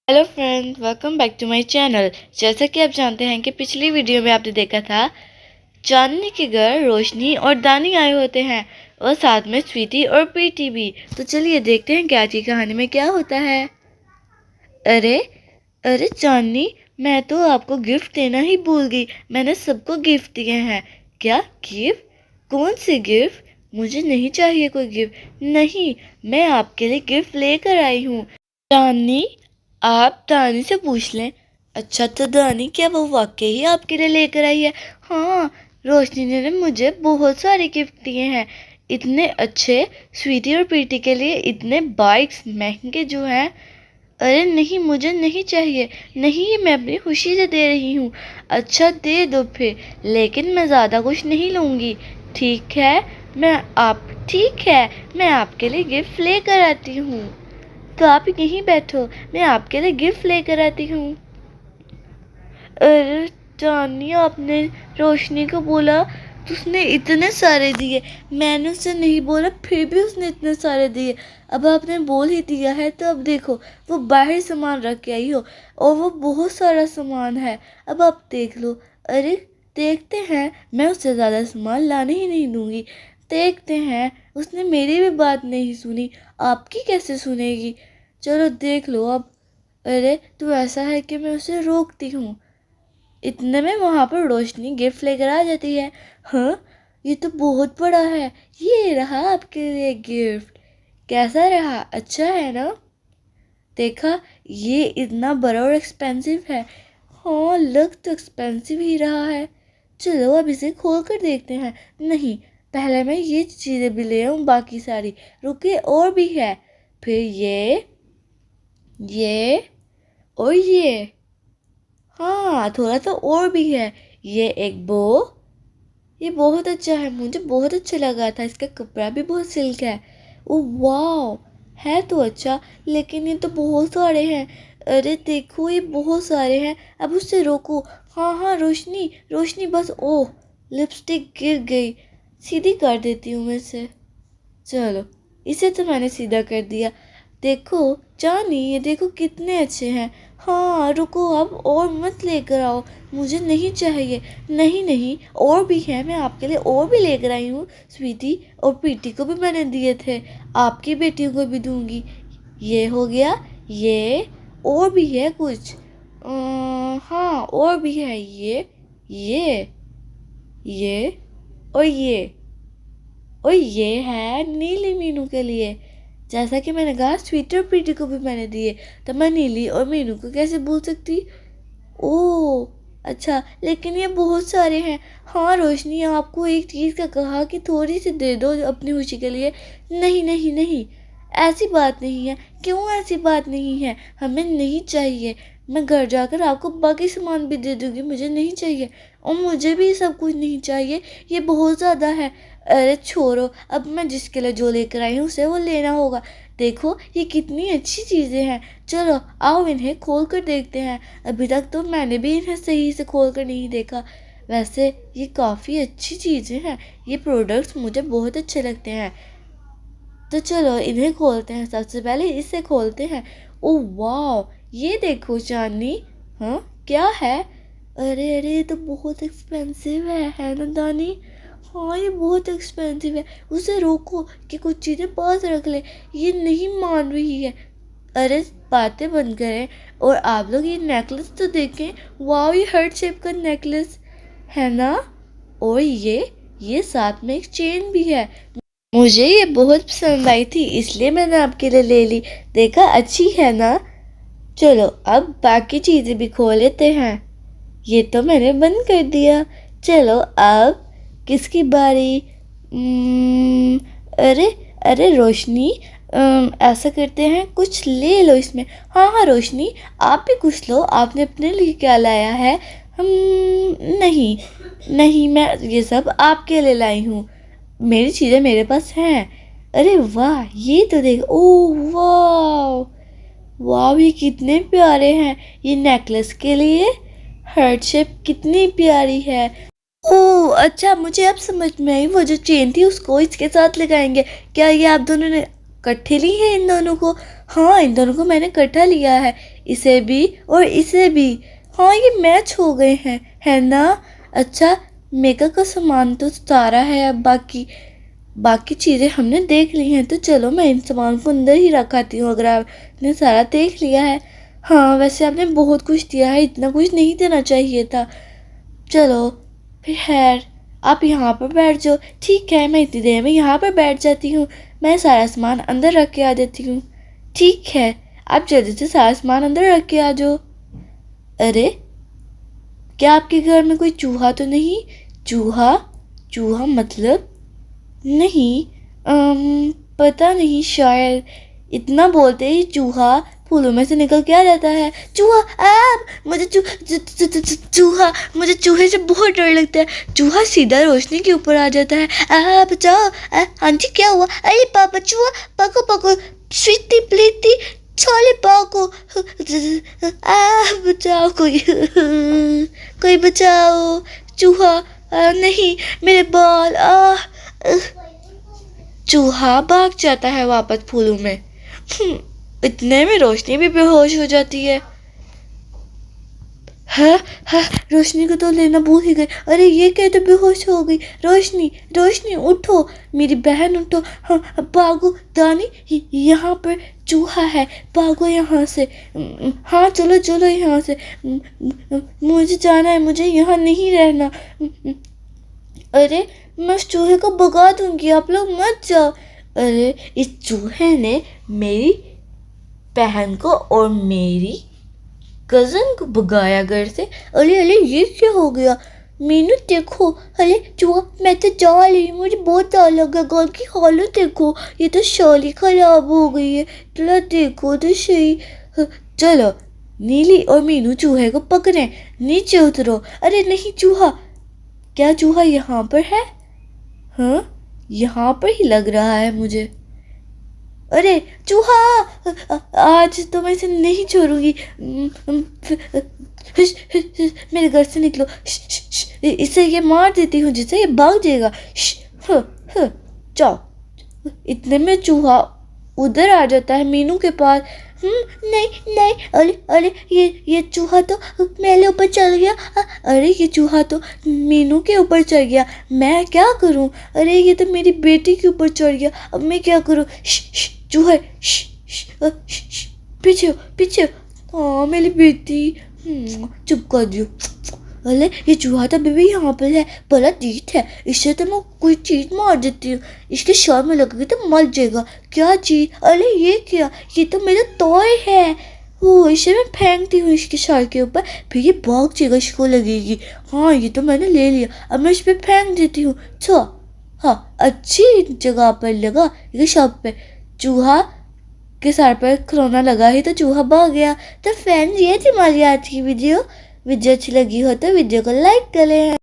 Hello friends, welcome back to my channel. जैसा कि आप जानते हैं कि पिछली वीडियो में आपने देखा था चांदनी के घर रोशनी और दानी आए होते हैं और साथ में स्वीटी और प्रीति भी। तो चलिए देखते हैं कि आज की कहानी में क्या होता है। अरे अरे चांदनी, मैं तो आपको गिफ्ट देना ही भूल गई। मैंने सबको गिफ्ट दिए हैं। क्या गिफ्ट? कौन सी गिफ्ट? मुझे नहीं चाहिए कोई गिफ्ट। नहीं, मैं आपके लिए गिफ्ट लेकर आई हूँ। चांदनी, आप दानी से पूछ लें। अच्छा तो दानी, क्या वो वाकई ही आपके लिए लेकर आई है? हाँ, रोशनी ने मुझे बहुत सारे गिफ्ट दिए हैं, इतने अच्छे। स्वीटी और प्रीति के लिए इतने बाइक्स महंगे जो हैं। अरे नहीं, मुझे नहीं चाहिए। नहीं, मैं अपनी खुशी से दे रही हूँ। अच्छा दे दो फिर, लेकिन मैं ज़्यादा कुछ नहीं लूँगी। ठीक है, ठीक है, मैं आपके लिए गिफ्ट लेकर आती हूँ। तो आप यहीं बैठो, मैं आपके लिए गिफ्ट लेकर आती हूँ। अरे जानी, आपने रोशनी को बोला तो उसने इतने सारे दिए। मैंने उससे नहीं बोला, फिर भी उसने इतने सारे दिए। अब आपने बोल ही दिया है तो अब देखो, वो बाहर सामान रख के आई हो और वो बहुत सारा सामान है। अब आप देख लो। अरे देखते हैं, मैं उससे ज़्यादा सामान लाने ही नहीं दूंगी। देखते हैं, उसने मेरी भी बात नहीं सुनी, आपकी कैसे सुनेगी? चलो देख लो अब। अरे तो ऐसा है कि मैं उसे रोकती हूँ। इतने में वहाँ पर रोशनी गिफ्ट लेकर आ जाती है। हाँ, ये तो बहुत बड़ा है। ये रहा आपके लिए गिफ्ट। कैसा रहा? अच्छा है ना? देखा, ये इतना बड़ा और एक्सपेंसिव है। हाँ, लग तो एक्सपेंसिव ही रहा है। चलो अब इसे खोल कर देखते हैं। नहीं, पहले मैं ये चीज़ें भी ले आऊँ, बाकी सारी। रुके, और भी है। फिर ये और ये। हाँ, थोड़ा सा और भी है। ये एक बो। ये बहुत अच्छा है, मुझे बहुत अच्छा लगा था। इसका कपड़ा भी बहुत सिल्क है। ओ वाह, है तो अच्छा, लेकिन ये तो बहुत सारे हैं। अरे देखो, ये बहुत सारे हैं। अब उससे रोको। हाँ हाँ, रोशनी रोशनी, बस। ओह, लिपस्टिक गिर गई। सीधी कर देती हूँ मैं इसे। चलो, इसे तो मैंने सीधा कर दिया। देखो जानी, ये देखो कितने अच्छे हैं। हाँ रुको, अब और मत लेकर आओ, मुझे नहीं चाहिए। नहीं नहीं, और भी है, मैं आपके लिए और भी लेकर आई हूँ। स्वीटी और प्रीति को भी मैंने दिए थे, आपकी बेटियों को भी दूंगी। ये हो गया। ये और भी है कुछ। हाँ, और भी है। ये और ये। और ये है नीली मीनू के लिए। जैसा कि मैंने कहा, स्वीटी और प्रीति को भी मैंने दिए, तो मैं नीली और मीनू को कैसे भूल सकती? ओह अच्छा, लेकिन ये बहुत सारे हैं। हाँ रोशनी, आपको एक चीज़ का कहा कि थोड़ी सी दे दो अपनी खुशी के लिए। नहीं नहीं नहीं, ऐसी बात नहीं है। क्यों ऐसी बात नहीं है? हमें नहीं चाहिए। मैं घर जाकर आपको बाकी सामान भी दे दूँगी, मुझे नहीं चाहिए। और मुझे भी सब कुछ नहीं चाहिए, ये बहुत ज़्यादा है। अरे छोड़ो, अब मैं जिसके लिए जो लेकर आई हूँ उसे वो लेना होगा। देखो ये कितनी अच्छी चीज़ें हैं। चलो आओ, इन्हें खोल कर देखते हैं। अभी तक तो मैंने भी इन्हें सही से खोल कर नहीं देखा। वैसे ये काफ़ी अच्छी चीज़ें हैं, ये प्रोडक्ट्स मुझे बहुत अच्छे लगते हैं। तो चलो इन्हें खोलते हैं। सबसे पहले इसे खोलते हैं। ओह वाह, ये देखो चांदनी। हाँ, क्या है? अरे अरे, ये तो बहुत एक्सपेंसिव है ना दानी? हाँ, ये बहुत एक्सपेंसिव है। उसे रोको कि कुछ चीज़ें पास रख ले। ये नहीं मान रही है। अरे बातें बंद करें और आप लोग ये नेकलेस तो देखें। वाह, ये हार्ट शेप का नेकलेस है ना? और ये साथ में एक चेन भी है। मुझे ये बहुत पसंद आई थी, इसलिए मैंने आपके लिए ले ली। देखा, अच्छी है ना? चलो अब बाकी चीज़ें भी खोल लेते हैं। ये तो मैंने बंद कर दिया। चलो अब किसकी बारी? अरे अरे रोशनी, ऐसा करते हैं, कुछ ले लो इसमें। हाँ हाँ रोशनी, आप भी कुछ लो। आपने अपने लिए क्या लाया है? हम नहीं नहीं, मैं ये सब आपके लिए लाई हूँ। मेरी चीज़ें मेरे पास हैं। अरे वाह, ये तो देख। ओह वाह वाह, ये कितने प्यारे हैं। ये नेकलेस के लिए हार्ट शेप कितनी प्यारी है। ओह अच्छा, मुझे अब समझ में आई। वो जो चेन थी उसको इसके साथ लगाएंगे। क्या ये आप दोनों ने इकट्ठे ली है इन दोनों को? हाँ, इन दोनों को मैंने इकट्ठा लिया है। इसे भी और इसे भी। हाँ, ये मैच हो गए हैं, है ना? अच्छा, मेकअप का सामान तो सारा है, अब बाकी चीज़ें हमने देख ली हैं, तो चलो मैं इन सामान को अंदर ही रखाती हूँ अगर आपने सारा देख लिया है। हाँ, वैसे आपने बहुत कुछ दिया है, इतना कुछ नहीं देना चाहिए था। चलो फिर खैर, आप यहाँ पर बैठ जाओ। ठीक है, मैं इतनी देर में यहाँ पर बैठ जाती हूँ। मैं सारा सामान अंदर रख के आ जाती हूँ। ठीक है, आप जल्दी से सारा सामान अंदर रख के आ जाओ। अरे, क्या आपके घर में कोई चूहा तो नहीं? चूहा? चूहा मतलब? नहीं, पता नहीं, शायद। इतना बोलते ही चूहा फूलों में से निकल के आ जाता है। चूहा! मुझे चूहा, मुझे चूहे से बहुत डर लगता है। चूहा सीधा रोशनी के ऊपर आ जाता है। बचाओ! हाँ जी, क्या हुआ? अरे पापा, चूहा! पको पको, स्वीटी प्लीटी, छोले पाको। बचाओ, कोई बचाओ! चूहा! नहीं, मेरे बाल! चूहा भाग जाता है वापस फूलों में। इतने में रोशनी भी बेहोश हो जाती है। हाँ हाँ, रोशनी को तो लेना भूल ही गई। अरे, ये क्या, तो बेहोश हो गई। रोशनी, रोशनी उठो, मेरी बहन उठो। हाँ, भागो दानी, यहाँ पर चूहा है, भागो यहाँ से। हाँ, चलो चलो यहाँ से। मुझे जाना है, मुझे यहाँ नहीं रहना। अरे, मैं उस चूहे को भगा दूंगी, आप लोग मत जाओ। अरे, इस चूहे ने मेरी बहन को और मेरी कज़न को भगाया घर से। अरे अरे, ये क्या हो गया? मीनू देखो, अरे चूहा, मैं तो जा रही हूँ, मुझे बहुत डर लगा। घर की हालत देखो, ये तो शाली खराब हो गई है। चलो देखो तो सही। चलो, नीली और मीनू चूहे को पकड़े। नीचे उतरो। अरे नहीं, चूहा! क्या चूहा यहाँ पर है? हाँ, यहाँ पर ही लग रहा है मुझे। अरे चूहा, आज तो मैं इसे नहीं छोड़ूंगी। मेरे घर से निकलो। इसे ये मार देती हूँ, जिससे ये भाग जाएगा। जाओ। इतने में चूहा उधर आ जाता है मीनू के पास। नहीं नहीं, अरे अरे, ये चूहा तो मेरे ऊपर चढ़ गया। अरे, ये चूहा तो मीनू के ऊपर चढ़ गया। मैं क्या करूं? अरे, ये तो मेरी बेटी के ऊपर चढ़ गया। अब मैं क्या करूं? चूहा, पीछे पीछे। हाँ, मेरी बेटी। चुप कर दियो। अरे, ये चूहा तो अभी यहाँ पर है, बड़ा जीत है। इससे तो मैं कोई चीज मार देती हूँ, इसके सर में लगेगी तो मर जाएगा। क्या चीज? अरे, ये क्या? ये तो मेरा टॉय है। वो इसे मैं फेंकती हूँ इसके सर के ऊपर, फिर ये भाग जाएगा, इसको लगेगी। हाँ, ये तो मैंने ले लिया, अब मैं इस पर फेंक देती हूँ। हाँ, अच्छी जगह पर लगा, ये सब पे। चूहा के सर पर खिलौना लगा ही तो चूहा भाग गया। तो फ्रेंड्स, ये थी हमारी आज की वीडियो। वीडियो अच्छी लगी हो तो वीडियो को लाइक करें।